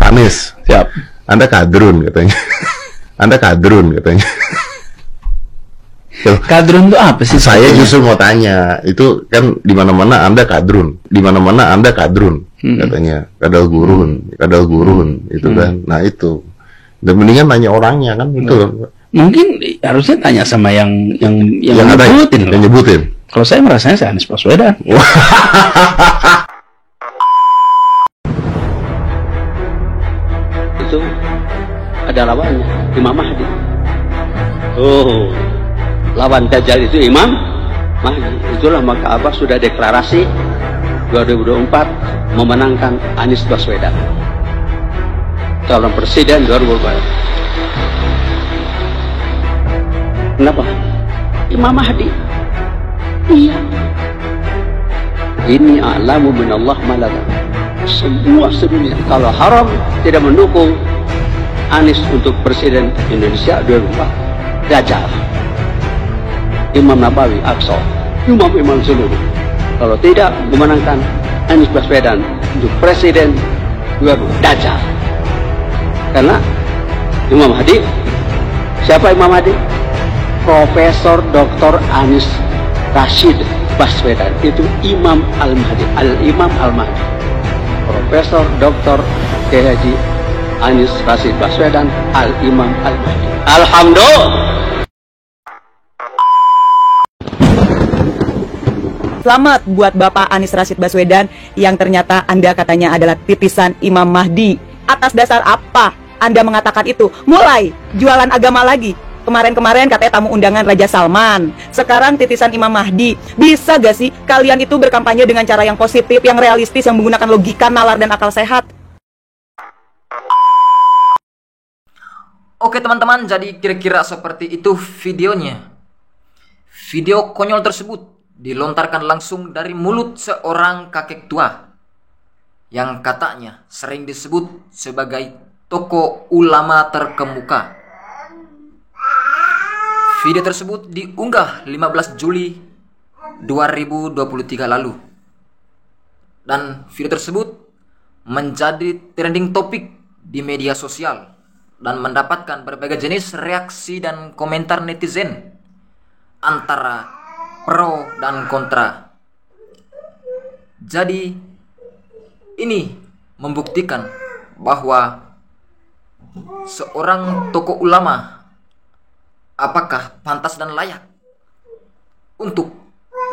Anies, Siap. Anda kadrun katanya. Anda kadrun katanya. Tuh, Kadrun itu apa sih? saya justru mau tanya, itu kan di mana-mana Anda kadrun, di mana-mana Anda kadrun, katanya, kadal gurun, itu kan. Nah itu, dan mendingan nanya orangnya kan, itu loh. Mungkin harusnya tanya sama yang Yang ada, nyebutin loh. yang nyebutin. Kalau saya merasanya saya Anies Baswedan. Itu ada lawannya, Imam Mahdi. Oh, lawan Dajjal itu Imam Mahdi. Itulah maka Abah sudah deklarasi 2024 memenangkan Anies Baswedan calon presiden 2024. Kenapa? Imam Mahdi. Iya. Ini a'lamu minallah malaga. Semua sedunia kalau haram tidak mendukung Anies untuk presiden Indonesia 2024. Dajjal, Imam Nabawi, Aqsa, imam-imam seluruh. Kalau tidak memenangkan Anies Baswedan untuk presiden 2024, Dajjal. Karena Imam Mahdi, siapa Imam Mahdi? Profesor Dr. Anies Rashid Baswedan, itu Imam Al-Mahdi, Al-Imam Al-Mahdi. Profesor Dr. Haji Anies Rashid Baswedan, Al-Imam Al-Mahdi. Alhamdulillah. Selamat buat Bapak Anies Rashid Baswedan yang ternyata Anda katanya adalah titisan Imam Mahdi. Atas dasar apa Anda mengatakan itu? Mulai jualan agama lagi. Kemarin-kemarin katanya tamu undangan Raja Salman. Sekarang titisan Imam Mahdi. Bisa gak sih kalian itu berkampanye dengan cara yang positif, yang realistis, yang menggunakan logika, nalar, dan akal sehat? Oke teman-teman, jadi kira-kira seperti itu videonya. Video konyol tersebut dilontarkan langsung dari mulut seorang kakek tua yang katanya sering disebut sebagai tokoh ulama terkemuka. Video tersebut diunggah 15 Juli 2023 lalu. Dan video tersebut menjadi trending topik di media sosial dan mendapatkan berbagai jenis reaksi dan komentar netizen antara pro dan kontra. Jadi ini membuktikan bahwa seorang tokoh ulama apakah pantas dan layak untuk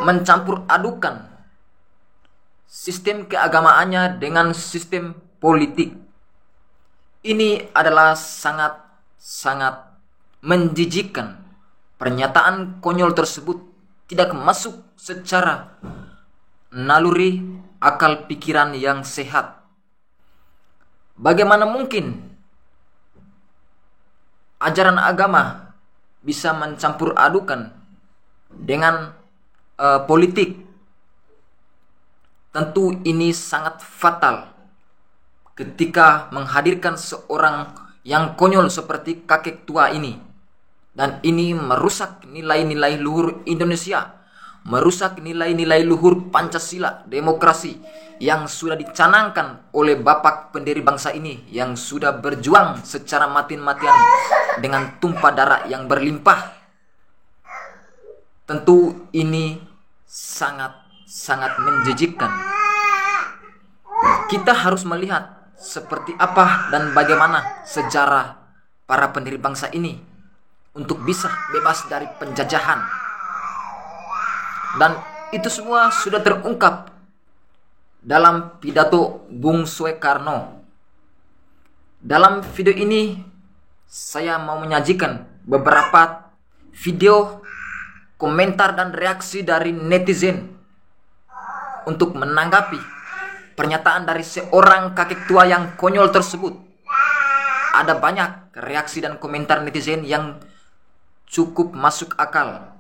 mencampur adukan sistem keagamaannya dengan sistem politik. Ini adalah sangat menjijikkan. Pernyataan konyol tersebut tidak masuk secara naluri akal pikiran yang sehat. Bagaimana mungkin ajaran agama bisa mencampur adukan dengan politik? Tentu ini sangat fatal ketika menghadirkan seorang yang konyol seperti kakek tua ini. Dan ini merusak nilai-nilai luhur Indonesia, merusak nilai-nilai luhur Pancasila, demokrasi yang sudah dicanangkan oleh bapak pendiri bangsa ini, yang sudah berjuang secara mati-matian dengan tumpah darah yang berlimpah. Tentu ini sangat menjijikkan. Kita harus melihat seperti apa dan bagaimana sejarah para pendiri bangsa ini untuk bisa bebas dari penjajahan. Dan itu semua sudah terungkap dalam pidato Bung Soekarno. Dalam video ini saya mau menyajikan beberapa video komentar dan reaksi dari netizen untuk menanggapi pernyataan dari seorang kakek tua yang konyol tersebut. Ada banyak reaksi dan komentar netizen yang cukup masuk akal.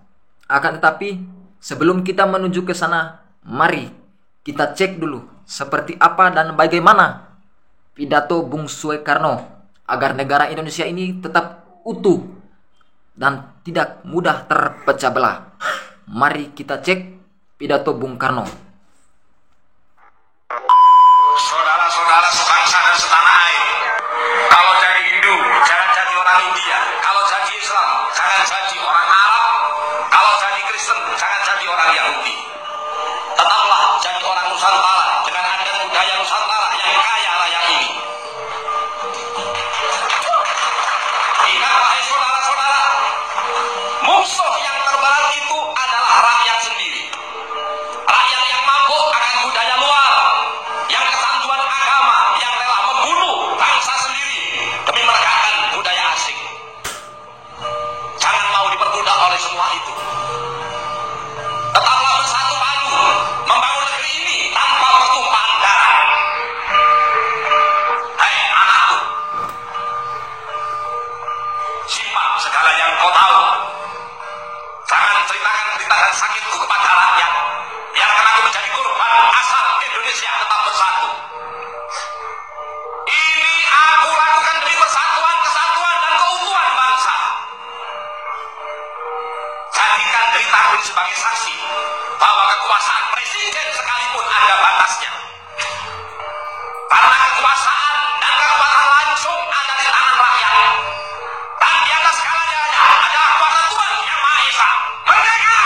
Akan tetapi sebelum kita menuju ke sana, mari kita cek dulu seperti apa dan bagaimana pidato Bung Soekarno agar negara Indonesia ini tetap utuh dan tidak mudah terpecah belah. Mari kita cek pidato Bung Karno. Saudara-saudara sebangsa dan setanah air, sebagai saksi bahwa kekuasaan presiden sekalipun ada batasnya. Karena kekuasaan dan kekuatan langsung ada di tangan rakyat. Dan di atas segalanya ada kuasa Tuhan yang Maha Esa. Merdeka!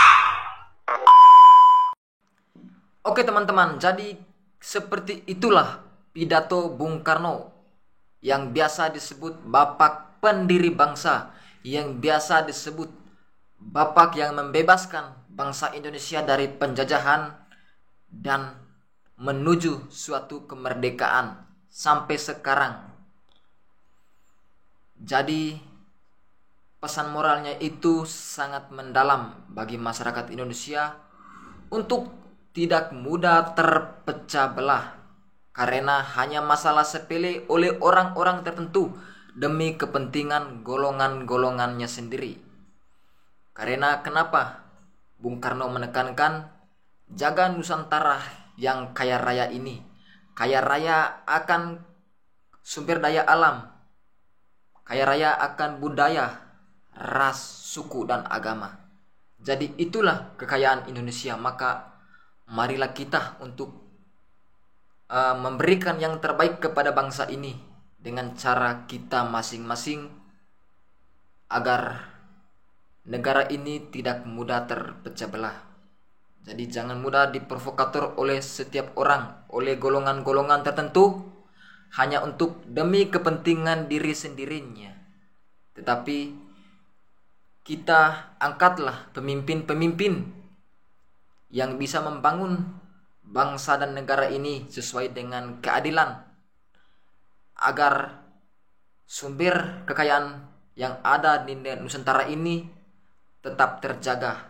Oke teman-teman, jadi seperti itulah pidato Bung Karno yang biasa disebut Bapak Pendiri Bangsa, yang biasa disebut Bapak yang membebaskan bangsa Indonesia dari penjajahan dan menuju suatu kemerdekaan sampai sekarang. Jadi pesan moralnya itu sangat mendalam bagi masyarakat Indonesia untuk tidak mudah terpecah belah karena hanya masalah sepele oleh orang-orang tertentu demi kepentingan golongan-golongannya sendiri. Karena kenapa Bung Karno menekankan jaga Nusantara yang kaya raya ini, kaya raya akan sumber daya alam, kaya raya akan budaya, ras, suku, dan agama. Jadi itulah kekayaan Indonesia. Maka marilah kita untuk memberikan yang terbaik kepada bangsa ini dengan cara kita masing-masing agar negara ini tidak mudah terpecah belah. Jadi jangan mudah diprovokator oleh setiap orang, oleh golongan-golongan tertentu hanya untuk demi kepentingan diri sendirinya. Tetapi kita angkatlah pemimpin-pemimpin yang bisa membangun bangsa dan negara ini sesuai dengan keadilan, agar sumber kekayaan yang ada di Nusantara ini tetap terjaga,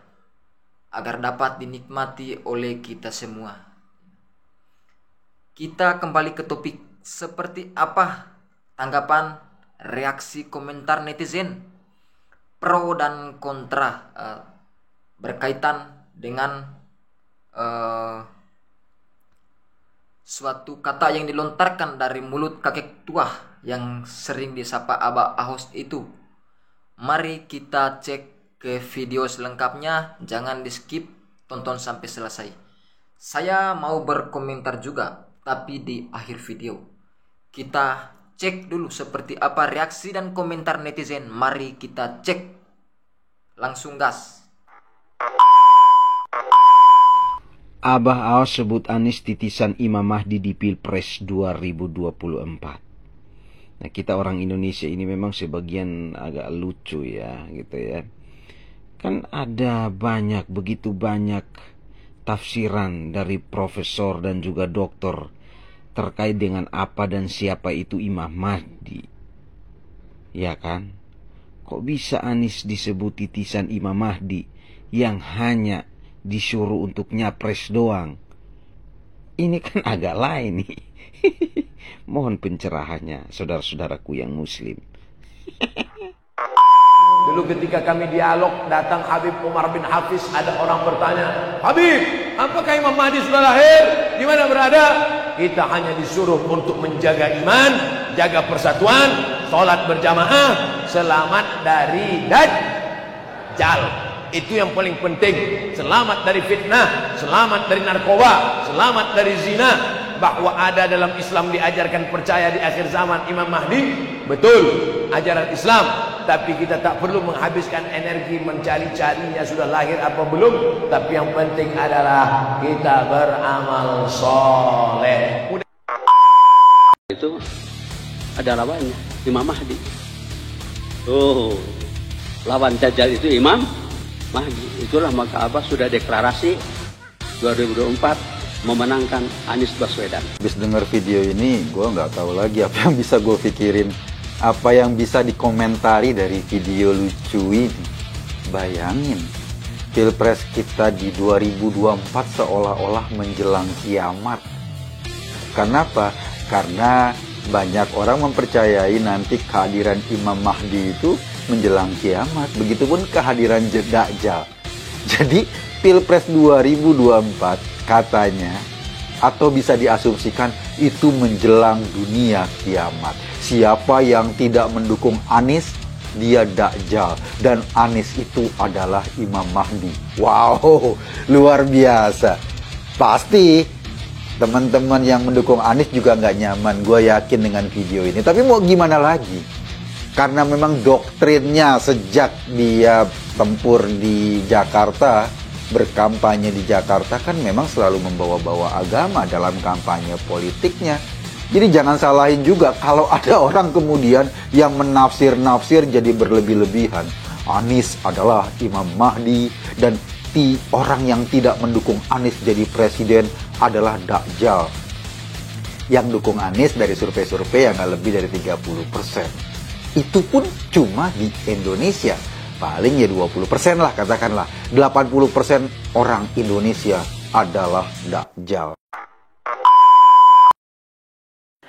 agar dapat dinikmati oleh kita semua. Kita kembali ke topik, seperti apa tanggapan, reaksi, komentar netizen pro dan kontra berkaitan dengan suatu kata yang dilontarkan dari mulut kakek tua yang sering disapa Abah Ahos itu. Mari kita cek ke video selengkapnya, jangan di skip, tonton sampai selesai. Saya mau berkomentar juga, tapi di akhir video. Kita cek dulu seperti apa reaksi dan komentar netizen. Mari kita cek. Langsung gas. Abah Ahos sebut Anies titisan Imam Mahdi di Pilpres 2024. Nah, kita orang Indonesia ini memang sebagian agak lucu ya, gitu ya. Kan ada begitu banyak tafsiran dari profesor dan juga doktor terkait dengan apa dan siapa itu Imam Mahdi. Ya kan? Kok bisa Anies disebut titisan Imam Mahdi yang hanya disuruh untuk nyapres doang? Ini kan agak lain nih. Mohon pencerahannya, saudara-saudaraku yang muslim. Dulu ketika kami dialog, datang Habib Umar bin Hafiz, ada orang bertanya, Habib, apakah Imam Mahdi sudah lahir? Di mana berada? Kita hanya disuruh untuk menjaga iman, jaga persatuan, sholat berjamaah, selamat dari Dajjal. Itu yang paling penting. Selamat dari fitnah, selamat dari narkoba, selamat dari zina. Bahwa ada dalam Islam diajarkan percaya di akhir zaman Imam Mahdi, betul, ajaran Islam. Tapi kita tak perlu menghabiskan energi mencari-carinya sudah lahir apa belum. Tapi yang penting adalah kita beramal soleh. Itu ada lawannya, Imam Mahdi. Lawan Dajjal itu Imam Mahdi. Itulah maka Abah sudah deklarasi 2024 memenangkan Anies Baswedan. Habis dengar video ini, gue nggak tahu lagi apa yang bisa gue pikirin, apa yang bisa dikomentari dari video lucu ini. Bayangin, Pilpres kita di 2024 seolah-olah menjelang kiamat. Kenapa? Karena banyak orang mempercayai nanti kehadiran Imam Mahdi itu menjelang kiamat. Begitupun kehadiran Dajjal. Jadi Pilpres 2024 katanya, atau bisa diasumsikan itu menjelang dunia kiamat. Siapa yang tidak mendukung Anies dia Dajjal dan Anies itu adalah Imam Mahdi. Wow, luar biasa. Pasti teman-teman yang mendukung Anies juga nggak nyaman, gue yakin dengan video ini. Tapi mau gimana lagi? Karena memang doktrinnya sejak dia tempur di Jakarta, berkampanye di Jakarta kan memang selalu membawa-bawa agama dalam kampanye politiknya. Jadi jangan salahin juga kalau ada orang kemudian yang menafsir-nafsir jadi berlebih-lebihan. Anies adalah Imam Mahdi dan orang yang tidak mendukung Anies jadi presiden adalah Dajjal. Yang dukung Anies dari survei-survei yang nggak lebih dari 30%. Itu pun cuma di Indonesia. Paling ya 20% lah katakanlah. 80% orang Indonesia adalah Dajjal.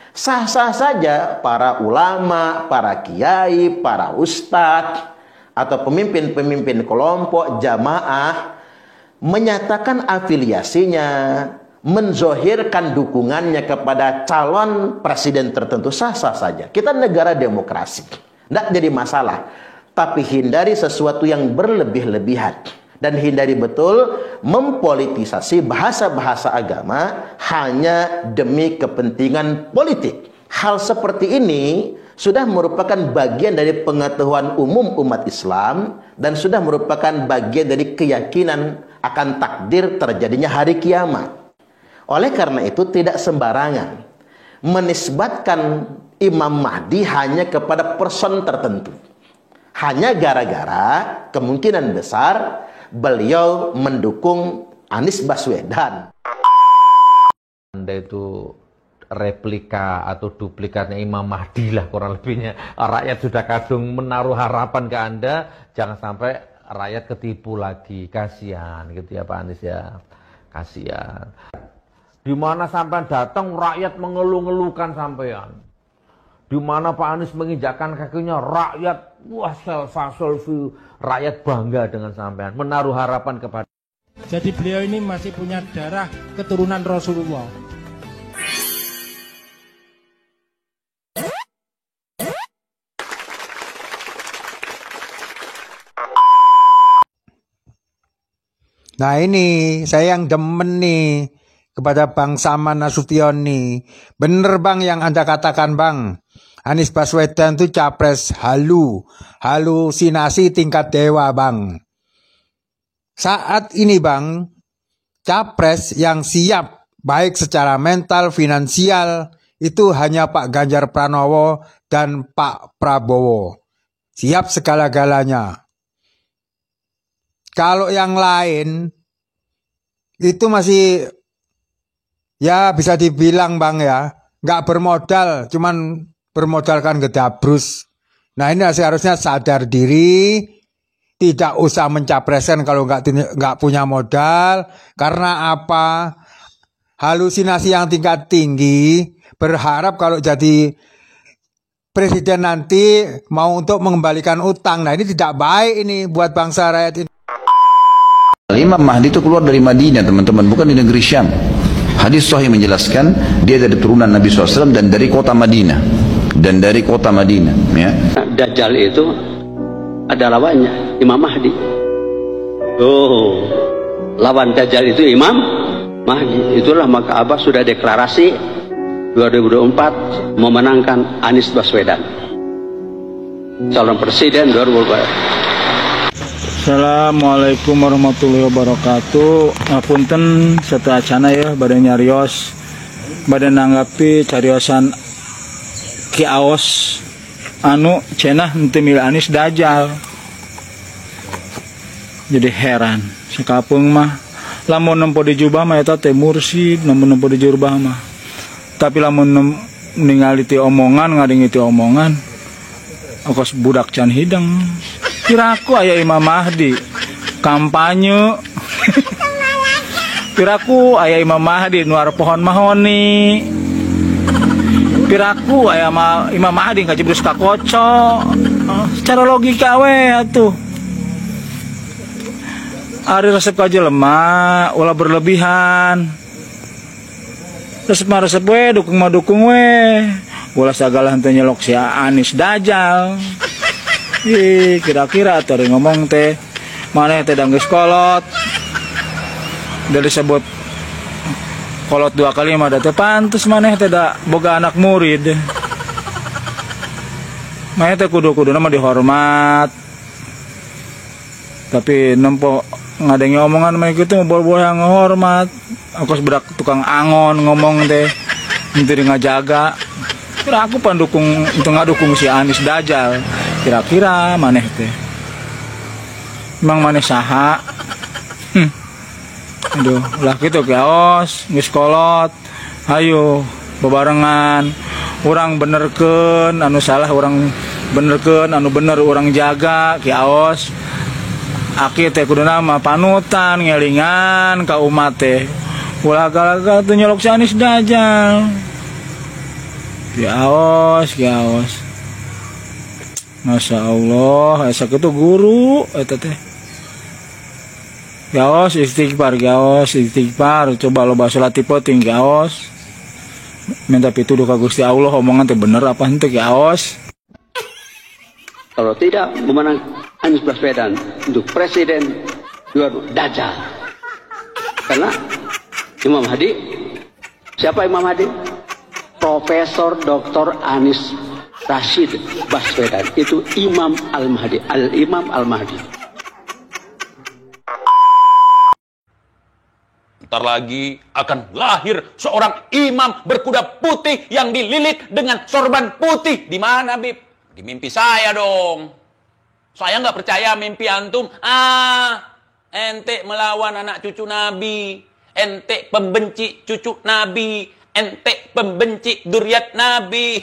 Sah-sah saja para ulama, para kiai, para ustadz, atau pemimpin-pemimpin kelompok, jamaah menyatakan afiliasinya, menzohirkan dukungannya kepada calon presiden tertentu, sah-sah saja. Kita negara demokrasi, tidak jadi masalah. Tapi hindari sesuatu yang berlebih-lebihan. Dan hindari betul mempolitisasi bahasa-bahasa agama hanya demi kepentingan politik. Hal seperti ini sudah merupakan bagian dari pengetahuan umum umat Islam dan sudah merupakan bagian dari keyakinan akan takdir terjadinya hari kiamat. Oleh karena itu tidak sembarangan menisbatkan Imam Mahdi hanya kepada person tertentu. Hanya gara-gara kemungkinan besar beliau mendukung Anies Baswedan. Anda itu replika atau duplikatnya Imam Mahdi lah kurang lebihnya. Rakyat sudah kadung menaruh harapan ke Anda, jangan sampai rakyat ketipu lagi. Kasihan gitu ya Pak Anies ya. Kasihan. Di mana sampai datang rakyat mengeluh-ngeluhkan sampean. Di mana Pak Anies menginjakkan kakinya, rakyat wah selfie, rakyat bangga dengan sampean, menaruh harapan kepada. Jadi beliau ini masih punya darah keturunan Rasulullah. Nah ini saya yang demen nih kepada Bang Saman Nasution nih. Bener Bang yang Anda katakan Bang. Anies Baswedan itu capres halusinasi tingkat dewa Bang. Saat ini Bang, capres yang siap baik secara mental, finansial itu hanya Pak Ganjar Pranowo dan Pak Prabowo. Siap segala-galanya. Kalau yang lain itu masih ya bisa dibilang Bang ya, nggak bermodal, cuman bermodalkan gedabrus. Nah ini seharusnya sadar diri, tidak usah mencapreskan kalau nggak punya modal. Karena apa? Halusinasi yang tingkat tinggi, berharap kalau jadi presiden nanti mau untuk mengembalikan utang. Nah ini tidak baik ini buat bangsa rakyat ini. Imam Mahdi itu keluar dari Madinah teman-teman, bukan di negeri Syam. Hadis sahih menjelaskan dia dari turunan Nabi SAW dan dari kota Madinah. Ya. Dajjal itu ada lawannya, Imam Mahdi. Oh, lawan Dajjal itu Imam Mahdi. Itulah maka Abah sudah deklarasi 2024 memenangkan Anies Baswedan calon presiden 2024. Assalamualaikum warahmatullahi wabarakatuh. Ngapunten satu acana ya badan nyarios badan nanggapi cariosan kiaos anu cenah henteu milih Anies Dajjal. Jadi heran sakapeung mah lamun nempo di jubah mah eta teh mursyid, nempo di jubah mah. Tapi lamun ningali ti omongan ngadenge ti omongan ongkos budak can hidang. Piraku aya Imam Mahdi kampanye. Piraku aya Imam Mahdi nuar pohon mahoni. Piraku aya Imam Mahdi ngajebrus ka koco. Secara logika we atuh. Ari resep ka jelema ulah berlebihan. Resep mah resep we, dukung mah dukung we. Ulah sagala henteu nyelok si Anies Dajjal. Kira-kira tuh ngomong teh mana teh danggeus kolot. Dari disebut kolot 2 kali mah teh pantes maneh teh da boga anak murid. Maneh teh kudu-kudu nama dihormat. Tapi nempo ngadengi omongan mah kitu bol-bol yang ngehormat. Aku sebedak tukang angon ngomong teh henteu ngajaga. Kira aku pendukung untuk ngadukung si Anies Dajjal. Kira-kira maneh teh. Emang maneh saha? Aduh, lah gitu kios, geus kolot. Ayo bebarengan. Urang benerkeun, anu salah urang benerkeun, anu bener urang jaga kios. Aki teh kudu nama panutan ngelingan ka umat teh. Ulah-ulah teu nyolok si Anies Dajjal. Kios. Masya Allah, asa kitu guru eta teh. Gaos istighfar, coba lo salat penting gaos. Minta pituduh ka Gusti Allah omongan teh bener apa henteu gaos. Kalau tidak memenang Anies Baswedan untuk presiden Dajjal. Karena Imam Mahdi, siapa Imam Mahdi? Profesor Dr. Anies Rashid Baswedan, itu Imam Al-Mahdi, Al-Imam Al-Mahdi. Bentar lagi akan lahir seorang imam berkuda putih yang dililit dengan sorban putih. Di mana, Bib? Di mimpi saya dong. Saya nggak percaya mimpi antum. Ente melawan anak cucu Nabi. Ente pembenci cucu Nabi. Ente pembenci duriat Nabi.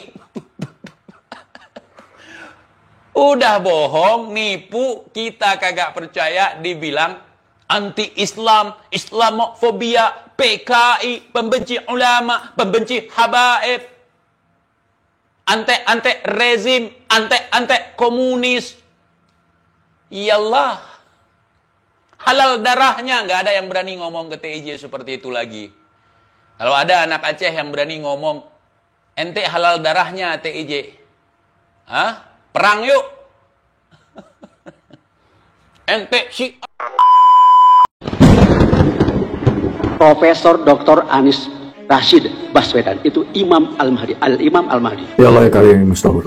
Udah bohong, nipu, kita kagak percaya dibilang anti-Islam, Islamofobia, PKI, pembenci ulama, pembenci habaib, ante rezim, ante komunis. Iyalah, halal darahnya nggak ada yang berani ngomong ke TIJ seperti itu lagi. Kalau ada anak Aceh yang berani ngomong, ente halal darahnya TIJ, perang yuk. Ente si Profesor Dr. Anies Rashid Baswedan, itu Imam Al-Mahdi, Al-Imam Al-Mahdi. Ya Allah ya kalian mustahil.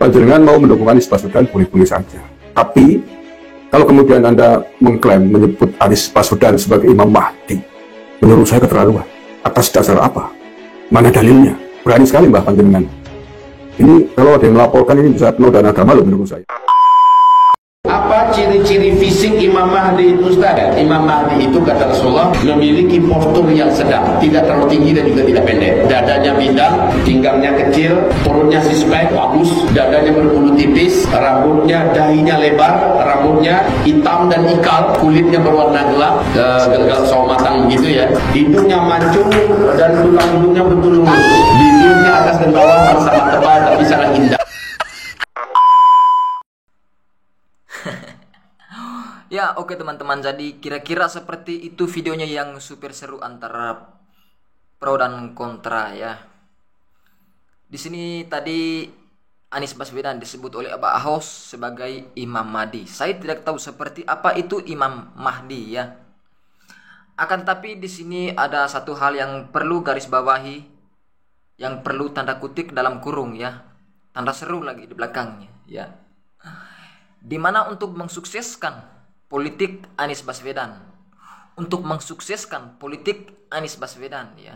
Panjenengan mau mendukung Anies Baswedan boleh-boleh saja. Tapi kalau kemudian Anda mengklaim menyebut Anies Baswedan sebagai Imam Mahdi, menurut saya keterlaluan. Atas dasar apa? Mana dalilnya? Berani sekali Mbah panjenengan. Ini kalau ada yang melaporkan ini bisa penuh dan agama loh menurut saya. Apa ciri-ciri fisik Imam Mahdi itu, Ustaz? Imam Mahdi itu kata Rasulullah memiliki postur yang sedang, tidak terlalu tinggi dan juga tidak pendek. Dadanya bidang, pinggangnya kecil, perutnya six-pack, bagus, dadanya berbulu tipis, rambutnya, dahinya lebar, rambutnya hitam dan ikal, kulitnya berwarna gelap, gelap sawo matang begitu ya. Hidungnya mancung dan tulang hidungnya betul lurus. Bibirnya atas dan bawah sama tebal tapi sangat indah. Ya oke teman-teman, jadi kira-kira seperti itu videonya yang super seru antara pro dan kontra ya. Di sini tadi Anies Baswedan disebut oleh Abah Ahos sebagai Imam Mahdi. Saya tidak tahu seperti apa itu Imam Mahdi ya. Akan tapi di sini ada satu hal yang perlu garis bawahi, yang perlu tanda kutip dalam kurung ya. Tanda seru lagi di belakangnya ya. Dimana untuk mensukseskan politik Anies Baswedan, untuk mensukseskan politik Anies Baswedan ya,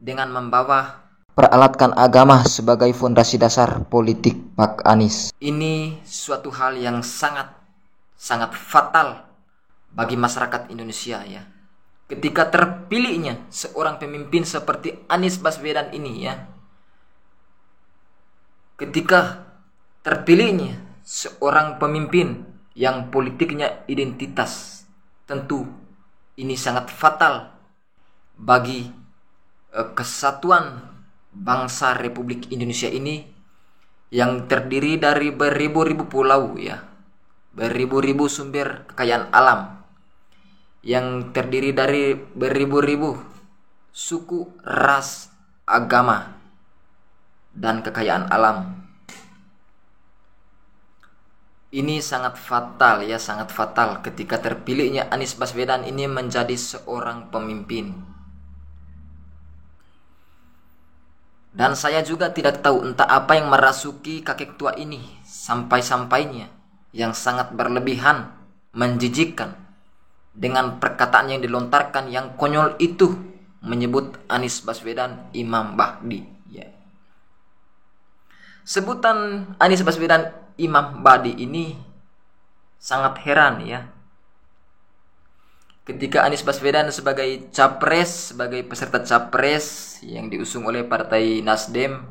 dengan membawa peralatkan agama sebagai fondasi dasar politik Pak Anies. Ini suatu hal yang sangat fatal bagi masyarakat Indonesia ya. Ketika terpilihnya seorang pemimpin seperti Anies Baswedan ini ya, ketika terpilihnya seorang pemimpin yang politiknya identitas, tentu ini sangat fatal bagi kesatuan bangsa Republik Indonesia ini yang terdiri dari beribu-ribu pulau ya, beribu-ribu sumber kekayaan alam, yang terdiri dari beribu-ribu suku, ras, agama, dan kekayaan alam. Ini sangat fatal ya, sangat fatal ketika terpilihnya Anies Baswedan ini menjadi seorang pemimpin. Dan saya juga tidak tahu entah apa yang merasuki kakek tua ini sampai-sampainya yang sangat berlebihan, menjijikkan dengan perkataan yang dilontarkan yang konyol itu menyebut Anies Baswedan Imam Mahdi. Ya. Sebutan Anies Baswedan Imam Mahdi ini sangat heran ya. Ketika Anies Baswedan sebagai capres, sebagai peserta capres yang diusung oleh Partai Nasdem,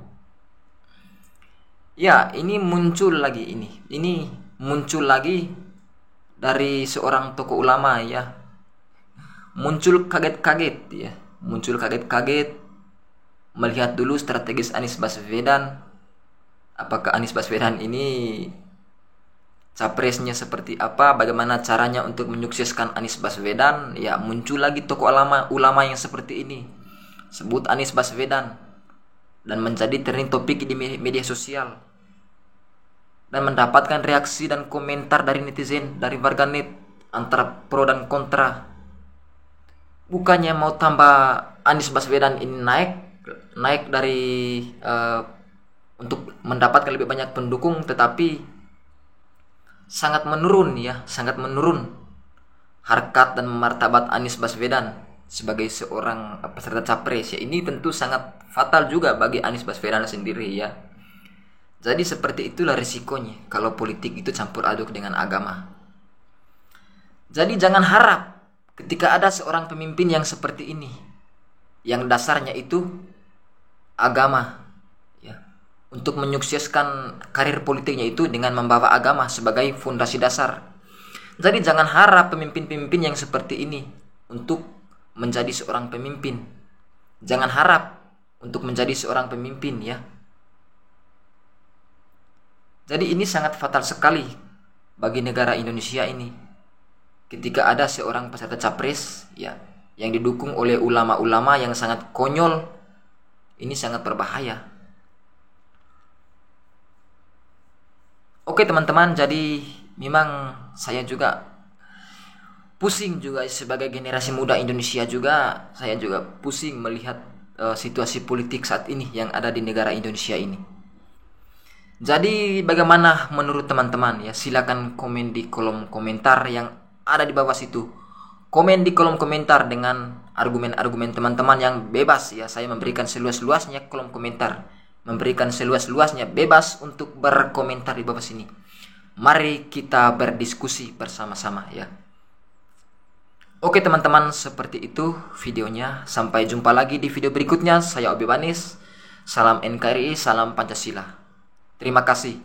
ya ini muncul lagi ini muncul lagi dari seorang tokoh ulama ya. Muncul kaget-kaget ya, muncul kaget-kaget melihat dulu strategis Anies Baswedan. Apakah Anies Baswedan ini capresnya seperti apa, bagaimana caranya untuk menyukseskan Anies Baswedan. Ya muncul lagi tokoh ulama yang seperti ini, sebut Anies Baswedan, dan menjadi trending topik di media sosial dan mendapatkan reaksi dan komentar dari netizen, dari warganet, antara pro dan kontra. Bukannya mau tambah Anies Baswedan ini naik dari untuk mendapatkan lebih banyak pendukung, tetapi sangat menurun ya, sangat menurun harkat dan martabat Anies Baswedan sebagai seorang peserta capres ya. Ini tentu sangat fatal juga bagi Anies Baswedan sendiri ya. Jadi seperti itulah risikonya kalau politik itu campur aduk dengan agama. Jadi jangan harap ketika ada seorang pemimpin yang seperti ini, yang dasarnya itu agama, untuk menyukseskan karir politiknya itu dengan membawa agama sebagai fondasi dasar. Jadi jangan harap pemimpin-pemimpin yang seperti ini untuk menjadi seorang pemimpin. Jangan harap untuk menjadi seorang pemimpin ya. Jadi ini sangat fatal sekali bagi negara Indonesia ini. Ketika ada seorang peserta capres ya yang didukung oleh ulama-ulama yang sangat konyol, ini sangat berbahaya. Oke teman-teman, jadi memang saya juga pusing juga sebagai generasi muda Indonesia juga. Saya juga pusing melihat situasi politik saat ini yang ada di negara Indonesia ini. Jadi bagaimana menurut teman-teman ya? Silakan komen di kolom komentar yang ada di bawah situ. Komen di kolom komentar dengan argumen-argumen teman-teman yang bebas ya. Saya memberikan seluas-luasnya kolom komentar, memberikan seluas-luasnya bebas untuk berkomentar di bawah sini. Mari kita berdiskusi bersama-sama ya. Oke teman-teman, seperti itu videonya. Sampai jumpa lagi di video berikutnya. Saya Obi Banis. Salam NKRI, salam Pancasila. Terima kasih.